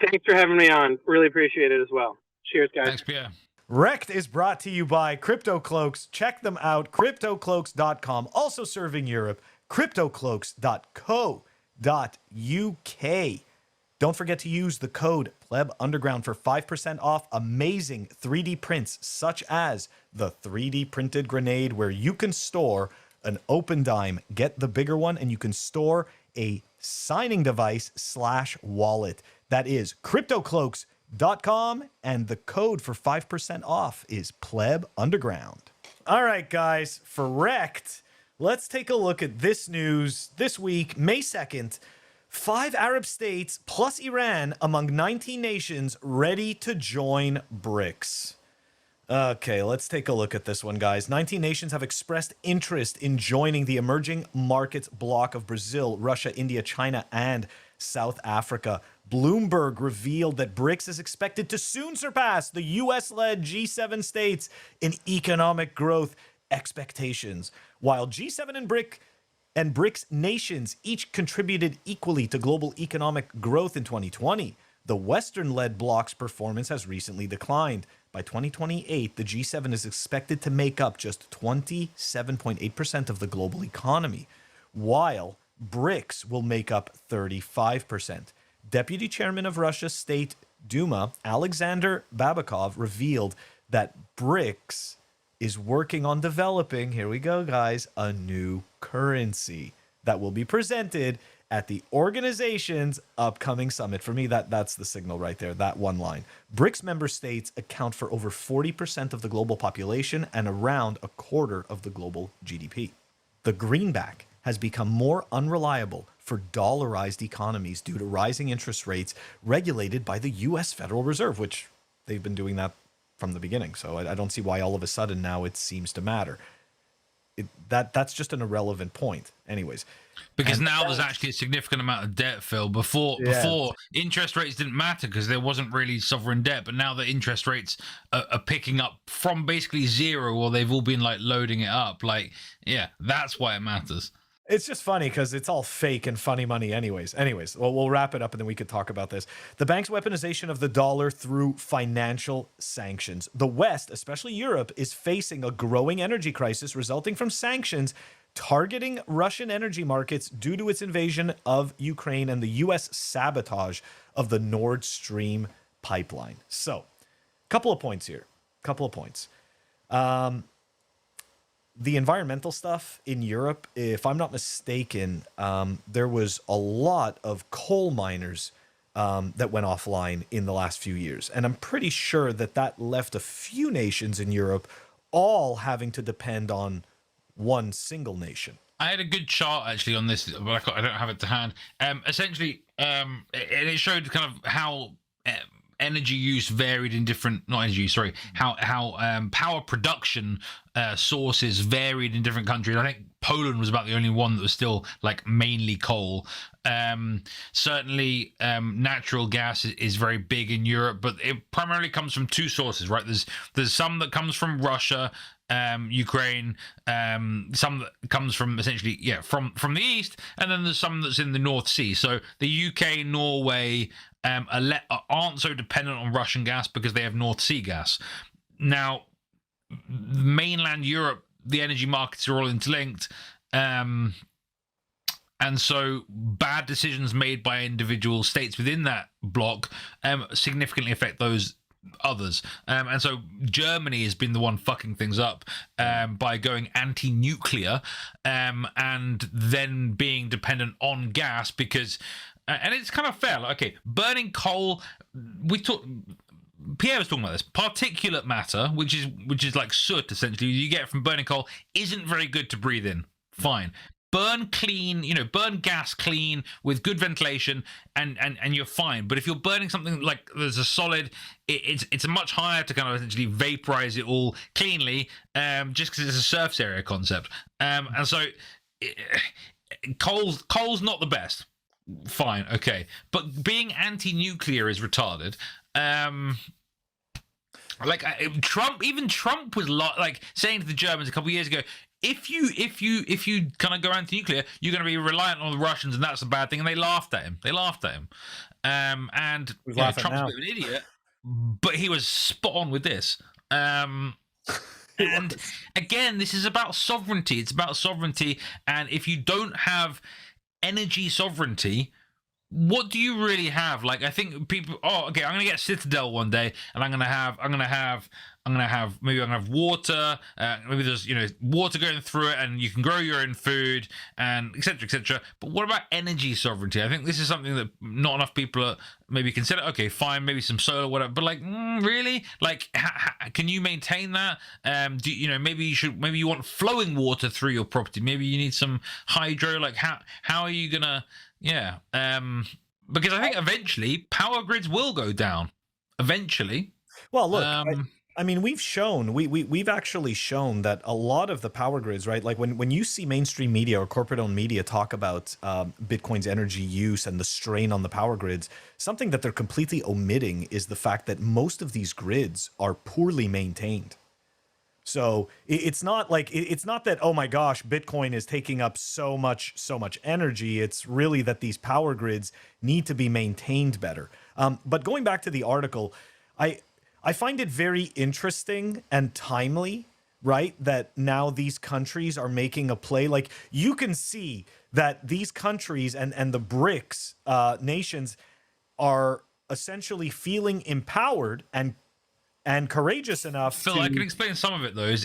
Thanks for having me on. Really appreciate it as well. Cheers, guys. Thanks, Pierre. REKT is brought to you by Crypto Cloaks. Check them out, cryptocloaks.com. Also serving Europe, cryptocloaks.co.uk. Don't forget to use the code PlebUnderground for 5% off amazing 3D prints, such as the 3D printed grenade, where you can store an open dime, get the bigger one, and you can store a signing device / wallet. That is CryptoCloaks.com, and the code for 5% off is PlebUnderground. All right, guys, for REKT, let's take a look at this news this week, May 2nd. 5 Arab states plus Iran among 19 nations ready to join BRICS. Okay, let's take a look at this one, guys. 19 nations have expressed interest in joining the emerging markets bloc of Brazil, Russia, India, China, and South Africa. Bloomberg revealed that BRICS is expected to soon surpass the US-led G7 states in economic growth expectations. While G7 and BRICS nations each contributed equally to global economic growth in 2020, the Western-led bloc's performance has recently declined. By 2028, the G7 is expected to make up just 27.8% of the global economy, while BRICS will make up 35%. Deputy Chairman of Russia's State Duma, Alexander Babakov, revealed that BRICS is working on developing, here we go, guys, a new currency that will be presented at the organization's upcoming summit. For me, that's the signal right there, that one line. BRICS member states account for over 40% of the global population and around a quarter of the global GDP. The greenback has become more unreliable for dollarized economies due to rising interest rates regulated by the U.S. Federal Reserve, which they've been doing that from the beginning. So I don't see why all of a sudden now it seems to matter. That's just an irrelevant point anyways. Because now there's actually a significant amount of debt, Phil. Before interest rates didn't matter because there wasn't really sovereign debt, but now the interest rates are picking up from basically zero, or they've all been like loading it up. Like, yeah, that's why it matters. It's just funny because it's all fake and funny money anyways. Well, we'll wrap it up and then we could talk about this. The bank's weaponization of the dollar through financial sanctions. The West, especially Europe, is facing a growing energy crisis resulting from sanctions targeting Russian energy markets due to its invasion of Ukraine and the U.S. sabotage of the Nord Stream pipeline. So, couple of points here. The environmental stuff in Europe, if I'm not mistaken, there was a lot of coal miners that went offline in the last few years. And I'm pretty sure that left a few nations in Europe all having to depend on one single nation. I had a good chart actually on this, but I don't have it to hand. Essentially, it showed kind of how energy use varied in different, not energy use, sorry, how power production sources varied in different countries. I think Poland was about the only one that was still like mainly coal. Certainly natural gas is very big in Europe, but it primarily comes from two sources, right? There's some that comes from Russia, Ukraine, some that comes from essentially from the east, and then there's some that's in the North Sea. So the UK, Norway aren't so dependent on Russian gas because they have North Sea gas. Now, mainland Europe, the energy markets are all interlinked, and so bad decisions made by individual states within that bloc significantly affect those others. And so Germany has been the one fucking things up by going anti-nuclear and then being dependent on gas because and it's kind of fair. Like, okay, burning coal, Pierre was talking about this. Particulate matter, which is like soot essentially, you get from burning coal, isn't very good to breathe in. Fine. Burn clean, burn gas clean with good ventilation and you're fine. But if you're burning something like there's a solid, it's much higher to kind of essentially vaporize it all cleanly, just because it's a surface area concept. And so coal's not the best. Fine, okay. But being anti-nuclear is retarded. Trump was like saying to the Germans a couple of years ago, if you kind of go anti-nuclear, you're going to be reliant on the Russians, and that's a bad thing. And they laughed at him. And Trump's a bit of an idiot, but he was spot on with this. And again, this is about sovereignty. It's about sovereignty, and if you don't have energy sovereignty, what do you really have? Like, I think people, oh, okay, I'm gonna get Citadel one day, and I'm gonna have maybe I'm gonna have water. Maybe there's water going through it, and you can grow your own food, and etc. etc. But what about energy sovereignty? I think this is something that not enough people are maybe consider. Okay, fine, maybe some solar, whatever. But like, really, like, can you maintain that? Maybe you want flowing water through your property. Maybe you need some hydro. Like, how are you gonna? Yeah, because I think eventually power grids will go down. Eventually. Well, look, I mean, we've actually shown that a lot of the power grids, right? Like when you see mainstream media or corporate-owned media talk about Bitcoin's energy use and the strain on the power grids, something that they're completely omitting is the fact that most of these grids are poorly maintained. So it's not like it's not that, oh my gosh, Bitcoin is taking up so much energy. It's really that these power grids need to be maintained better. But going back to the article, I find it very interesting and timely, right? That now these countries are making a play. Like, you can see that these countries and the BRICS nations are essentially feeling empowered and courageous enough Phil, to... I can explain some of it though.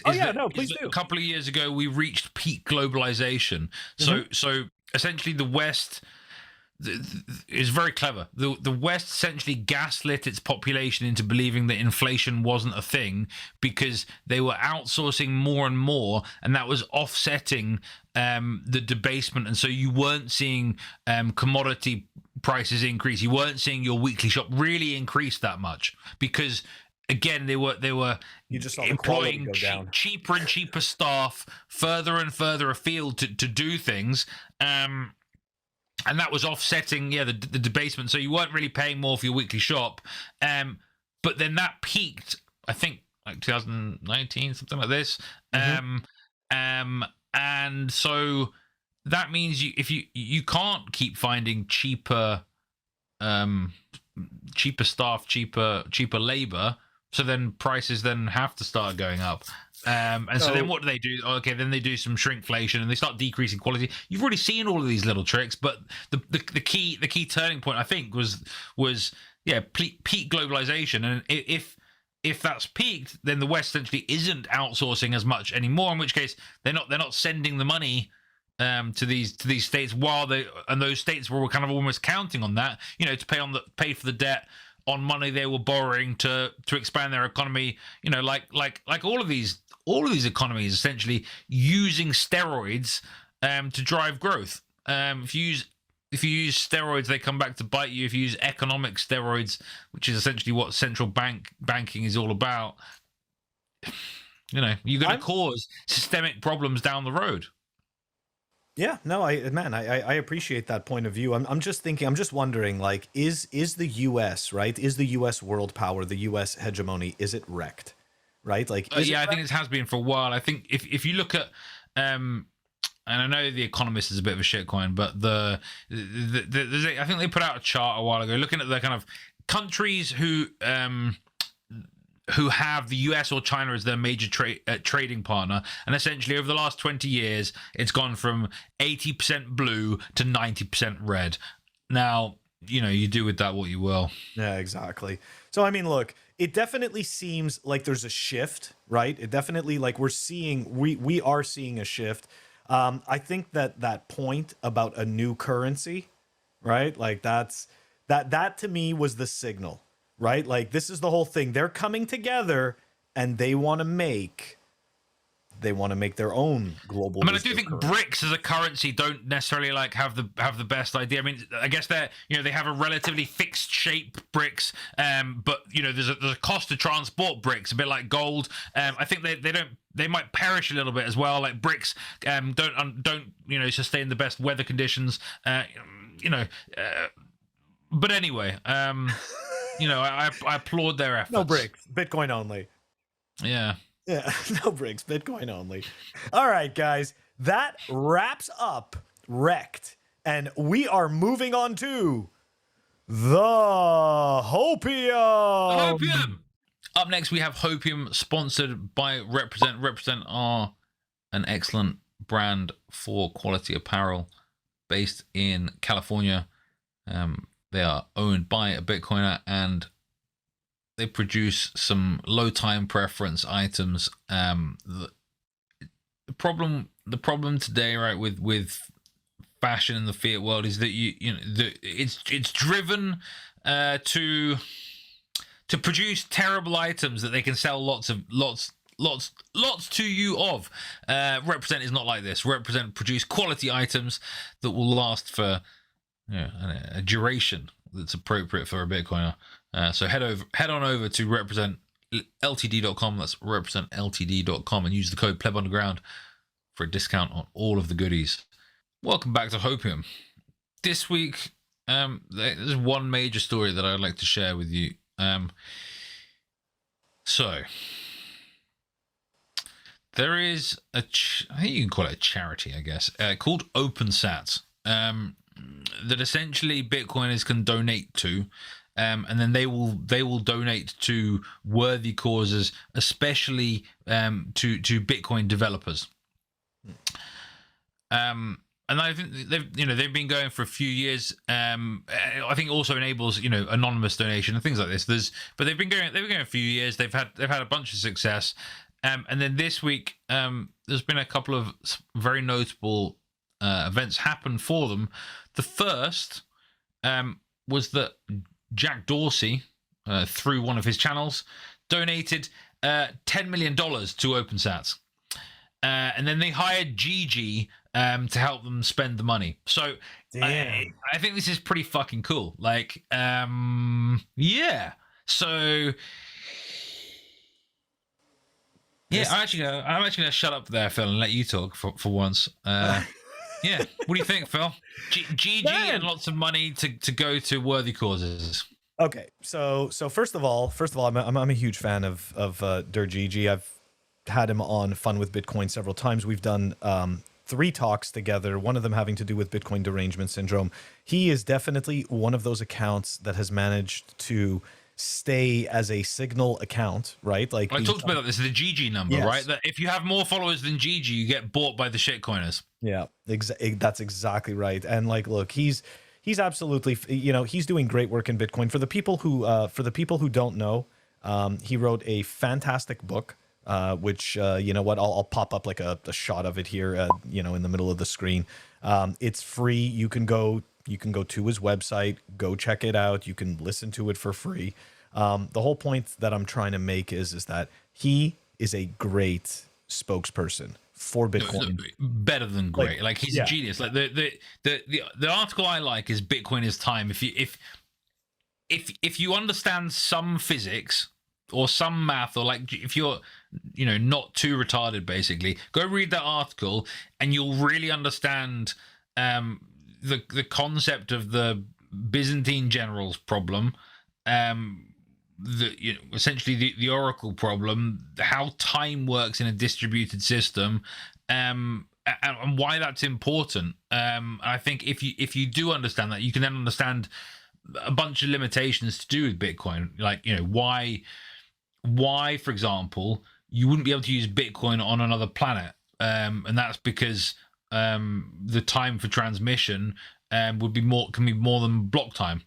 Please do. A couple of years ago, we reached peak globalization. So essentially, the West is very clever. The West essentially gaslit its population into believing that inflation wasn't a thing because they were outsourcing more and more, and that was offsetting the debasement. And so you weren't seeing commodity prices increase. You weren't seeing your weekly shop really increase that much because, again, they were you just saw the employing go down. cheaper and cheaper staff further and further afield to do things, and that was offsetting the debasement. So you weren't really paying more for your weekly shop, but then that peaked, I think, like 2019, something like this. And so that means you can't keep finding cheaper staff, cheaper labor. So then prices then have to start going up. And so then what do they do? Okay, then they do some shrinkflation and they start decreasing quality. You've already seen all of these little tricks, but the key turning point, I think, was peak globalization. And if that's peaked, then the West essentially isn't outsourcing as much anymore. In which case, they're not sending the money to these states and those states were kind of almost counting on that, to pay for the debt on money they were borrowing to expand their economy, like all of these economies essentially using steroids to drive growth. If you use steroids, they come back to bite you. If you use economic steroids, which is essentially what central banking is all about, you're going to cause systemic problems down the road. Yeah, no, I appreciate that point of view. I'm just wondering, like, is the US, right? Is the US world power, the US hegemony, is it REKT, right? Like, I think it has been for a while. I think if you look at, and I know The Economist is a bit of a shitcoin, but I think they put out a chart a while ago looking at the kind of countries who have the US or China as their major trading partner, and essentially over the last 20 years it's gone from 80% blue to 90% red. Now, you do with that what you will. Yeah, exactly. So I mean, look, it definitely seems like there's a shift, right? It definitely, like, we are seeing a shift. I think that point about a new currency, right? Like, that to me was the signal. Right? Like, this is the whole thing. They're coming together and they want to make their own global. I mean, I do think BRICS as a currency don't necessarily have the best idea. I mean, I guess they have a relatively fixed shape BRICS, but there's a cost to transport BRICS, a bit like gold. I think they might perish a little bit as well. Like, BRICS don't sustain the best weather conditions. But anyway, I applaud their efforts. No BRICS, Bitcoin only. Yeah. Yeah, no BRICS, Bitcoin only. All right, guys, that wraps up REKT, and we are moving on to the Hopium. Hopium. Up next, we have Hopium, sponsored by Represent. Represent are an excellent brand for quality apparel based in California. They are owned by a Bitcoiner, and they produce some low time preference items. The problem today, right, with fashion in the fiat world is that it's driven to produce terrible items that they can sell lots to you of. Represent is not like this. Represent produce quality items that will last for a duration that's appropriate for a Bitcoiner. So head on over to representltd.com. That's representltd.com, and use the code PlebUnderground for a discount on all of the goodies. Welcome back to Hopium. This week, there's one major story that I'd like to share with you. So there is I think you can call it a charity, I guess, called OpenSat, that essentially Bitcoiners can donate to, and then they will donate to worthy causes, especially to Bitcoin developers. And I think they've been going for a few years. I think it also enables anonymous donation and things like this. But they've been going a few years. They've had a bunch of success. And then this week, there's been a couple of very notable events happen for them. The first was that Jack Dorsey, through one of his channels, donated $10 million to OpenSat. And then they hired Gigi to help them spend the money. So I think this is pretty fucking cool. Like, yeah. So yeah, I'm actually gonna shut up there, Phil, and let you talk for once. Yeah, what do you think, Phil? Gigi and lots of money to go to worthy causes. Okay, so first of all, I'm a huge fan of Der Gigi. I've had him on Fun with Bitcoin several times. We've done 3 talks together, one of them having to do with Bitcoin derangement syndrome. He is definitely one of those accounts that has managed to stay as a Signal account, right? Like I talked about this, the Gigi number, yes. Right? That if you have more followers than Gigi, you get bought by the shitcoiners. Yeah, that's exactly right. And like, look, he's absolutely, he's doing great work in Bitcoin. For the people who don't know, he wrote a fantastic book. Which I'll pop up like a shot of it here, in the middle of the screen. It's free. You can go to his website, go check it out. You can listen to it for free. The whole point that I'm trying to make is that he is a great spokesperson for Bitcoin. Better than great. Like he's a genius. Like the article I like is Bitcoin is time. If you understand some physics or some math, or like if you're not too retarded, basically go read that article and you'll really understand the concept of the Byzantine generals problem, essentially the oracle problem, how time works in a distributed system, and why that's important. I think if you do understand that, you can then understand a bunch of limitations to do with Bitcoin, like why, for example, you wouldn't be able to use Bitcoin on another planet, and that's because the time for transmission can be more than block time,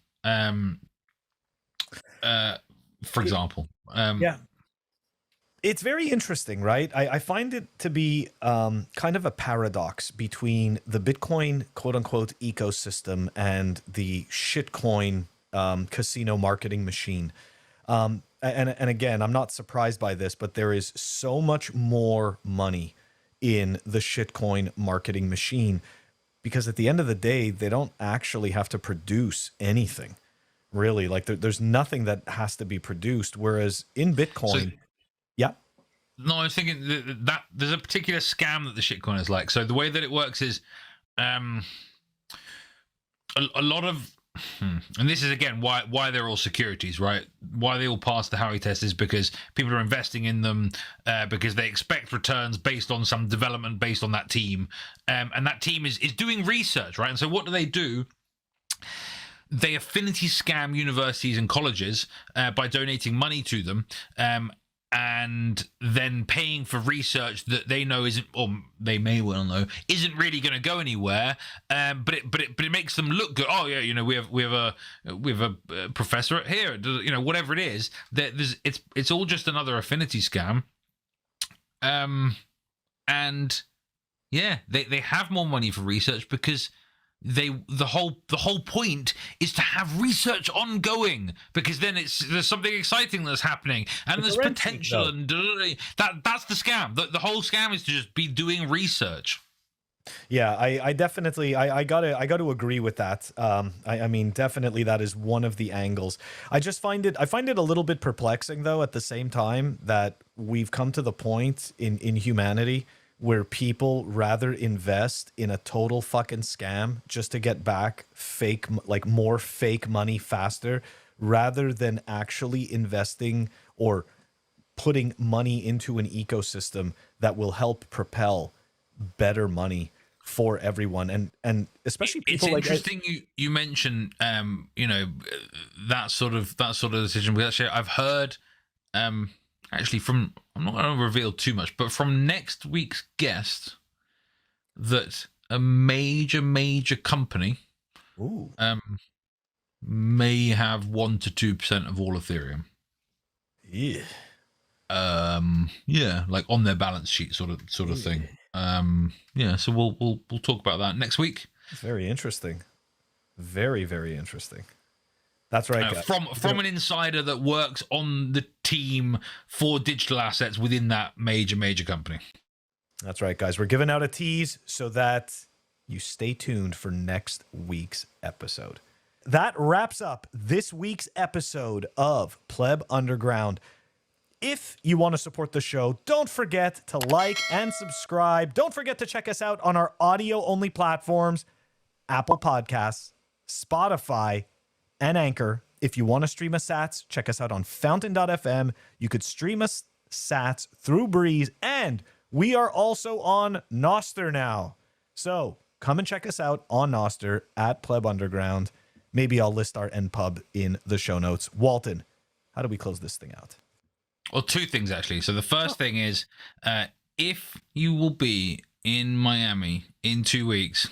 for example. Yeah, it's very interesting, right? I find it to be kind of a paradox between the Bitcoin quote-unquote ecosystem and the shitcoin casino marketing machine. And again, I'm not surprised by this, but there is so much more money in the shitcoin marketing machine, because at the end of the day, they don't actually have to produce anything, really. Like there's nothing that has to be produced. Whereas in Bitcoin, No, I was thinking that there's a particular scam that the shitcoiners like. So the way that it works is a lot of, and this is again why they're all securities, right? Why they all pass the Howey test is because people are investing in them because they expect returns based on some development based on that team, and that team is doing research, right? And so what do? They affinity scam universities and colleges by donating money to them, and then paying for research that they know isn't, or they may well know, isn't really going to go anywhere. But it makes them look good. Oh yeah, you know, we have a professor here. You know, whatever it is, it's all just another affinity scam. And yeah, they have more money for research because the whole point is to have research ongoing, because then there's something exciting that's happening and there's potential, and that's the scam. The whole scam is to just be doing research. Yeah, I definitely I gotta agree with that. I mean, definitely that is one of the angles. I find it a little bit perplexing though at the same time that we've come to the point in humanity where people rather invest in a total fucking scam just to get back more fake money faster, rather than actually investing or putting money into an ecosystem that will help propel better money for everyone, and especially people. It's interesting you mentioned you know, that sort of decision. We actually, I've heard actually from, I'm not going to reveal too much, but from next week's guest, that a major company may have 1 to 2% of all Ethereum. Yeah. Yeah, like on their balance sheet sort of thing. Yeah, so we'll talk about that next week. Very interesting. Very, very interesting. That's right. From an insider that works on the team for digital assets within that major company. That's right, guys. We're giving out a tease so that you stay tuned for next week's episode. That wraps up this week's episode of Pleb Underground. If you want to support the show, don't forget to like and subscribe. Don't forget to check us out on our audio-only platforms, Apple Podcasts, Spotify, and Anchor. If you want to stream us sats, check us out on fountain.fm. You could stream us sats through Breeze, and we are also on Nostr now. So come and check us out on Nostr at Pleb Underground. Maybe I'll list our NPub in the show notes. Walton, how do we close this thing out? Well, two things actually. So the first thing is, if you will be in Miami in 2 weeks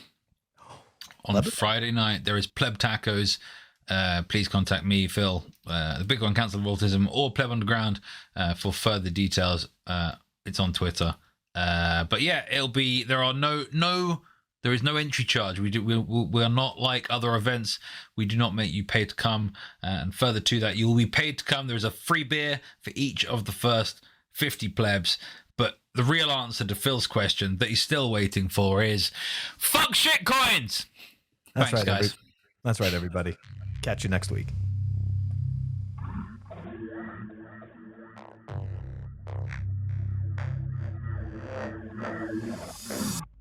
on Friday night, there is Pleb Tacos. Please contact me, Phil, the Big One Council of Autism, or Pleb Underground for further details. It's on Twitter. But yeah, it'll be. There is no entry charge. We are not like other events. We do not make you pay to come. And further to that, you will be paid to come. There is a free beer for each of the first 50 plebs. But the real answer to Phil's question that he's still waiting for is fuck shit coins. That's Thanks, right, guys. That's right, everybody. Catch you next week.